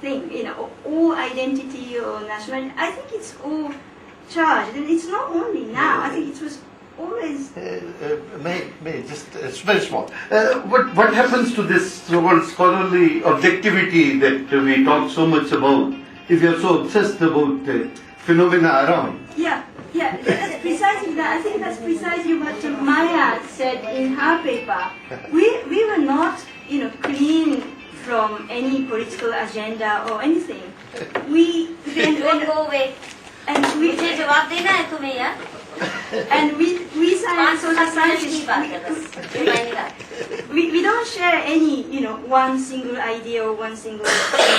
thing, all identity or nationality. I think it's all charged, and it's not only now. I think it was always. Just it's very small. What happens to this so-called scholarly objectivity that we talk so much about? If you're so obsessed about phenomena around. Yeah, that's precisely that. I think that's precisely what Maya said in her paper. We were not, clean from any political agenda or anything. Don't go away. And मुझे जवाब देना है तुम्हें यार. And we social scientists, we don't share any, one single idea or one single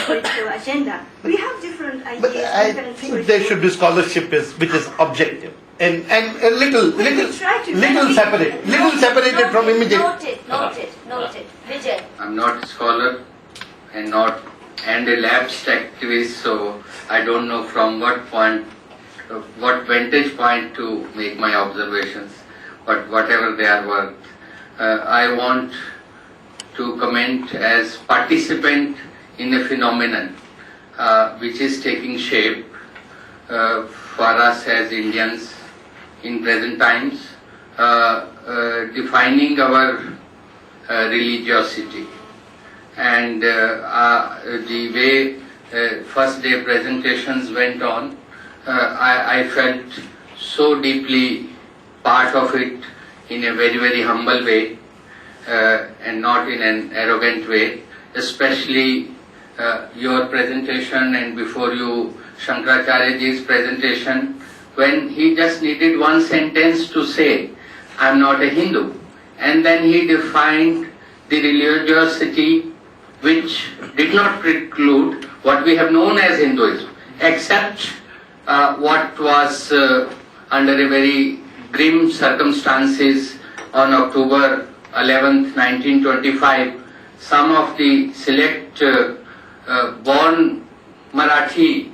political agenda. We have different ideas. But I think there should be scholarship which is objective and a little separated from immediate. Noted. Vijay. I'm not a scholar and a lapsed activist, so I don't know from what vantage point to make my observations, but whatever they are worth. I want to comment as participant in a phenomenon which is taking shape for us as Indians in present times, defining our religiosity. And the way first day presentations went on, I felt so deeply part of it in a very, very humble way and not in an arrogant way, especially your presentation and before you Shankaracharyaji's presentation, when he just needed one sentence to say, I'm not a Hindu. And then he defined the religiosity which did not preclude what we have known as Hinduism, except what was under a very grim circumstances on October 11th, 1925, some of the select born Marathi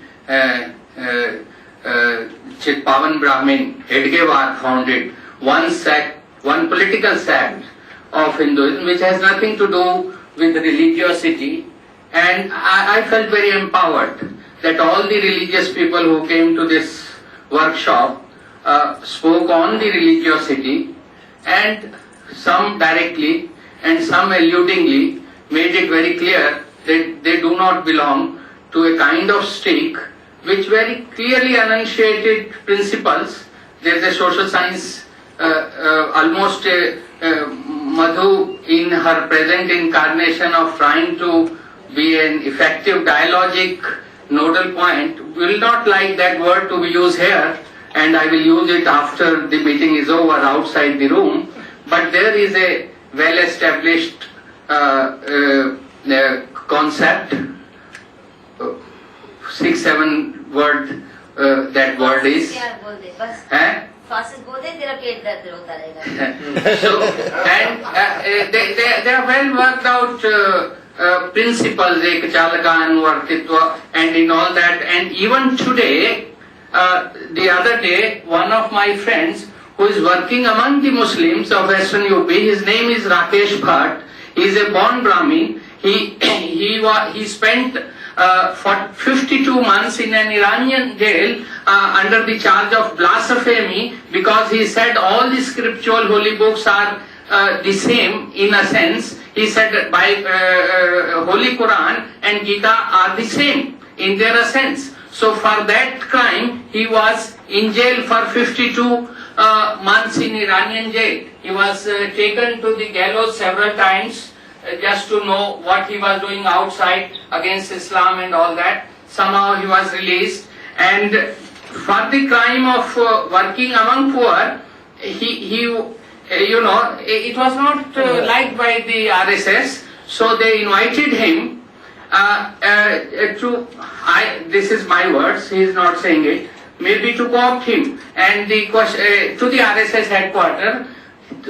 Chitpavan Brahmin Hedgewar founded one political sect of Hinduism which has nothing to do with religiosity, and I felt very empowered that all the religious people who came to this workshop spoke on the religiosity, and some directly and some alludingly made it very clear that they do not belong to a kind of stake which very clearly enunciated principles. There is a social science, almost Madhu in her present incarnation of trying to be an effective dialogic nodal point, will not like that word to be used here, and I will use it after the meeting is over outside the room, but there is a well-established concept, 6-7 word, that word is. So, and they are well worked out principles, ekchalaka anuvartitva, and in all that. And even today, the other day, one of my friends who is working among the Muslims of Western UP, his name is Rakesh Bhatt. He is a born Brahmin. He spent for 52 months in an Iranian jail under the charge of blasphemy, because he said all the scriptural holy books are the same in a sense. He said by Holy Quran and Gita are the same in their essence. So for that crime, he was in jail for 52 months in Iranian jail. He was taken to the gallows several times just to know what he was doing outside against Islam and all that. Somehow he was released, and for the crime of working among poor, it was not liked by the RSS, so they invited him this is my words, he is not saying it, maybe to co-opt him, and to the RSS headquarters.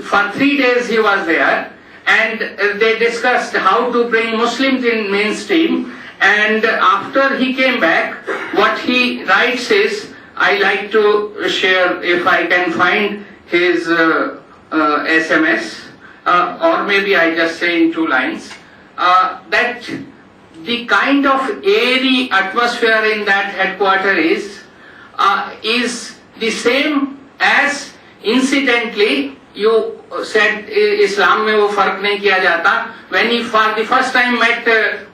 For 3 days he was there, and they discussed how to bring Muslims in mainstream, and after he came back, what he writes is, I like to share, if I can find his SMS, or maybe I just say in 2 lines, that the kind of airy atmosphere in that headquarter is the same as incidentally you said Islam में वो फर्क नहीं किया जाता. When he for the first time met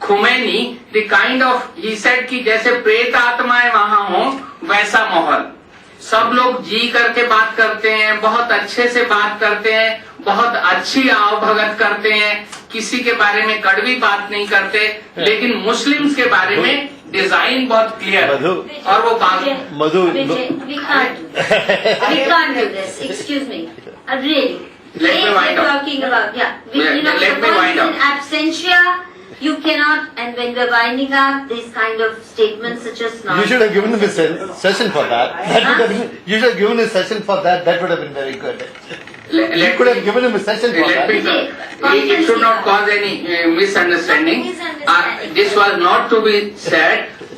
Khomeini, the kind of he said कि जैसे प्रेत आत्माएं वहाँ हो वैसा माहौल. सब लोग जी करके बात करते हैं, बहुत अच्छे से बात करते हैं, बहुत अच्छी आव भगत करते हैं, किसी के बारे में कड़वी बात नहीं करते, लेकिन मुस्लिम्स के बारे में डिजाइन बहुत क्लियर और वो बात. Madhu, We can't do this. Excuse me. Really. Let me wind up. Talking about, yeah. Let me wind up. In absentia, you cannot, and when we're winding up, these kind of statements such as not. you should have given him a session for that. That would have been, you should have given a session for that. That would have been very good. You could have given him a session for that. It should not cause any misunderstanding. This was not to be said.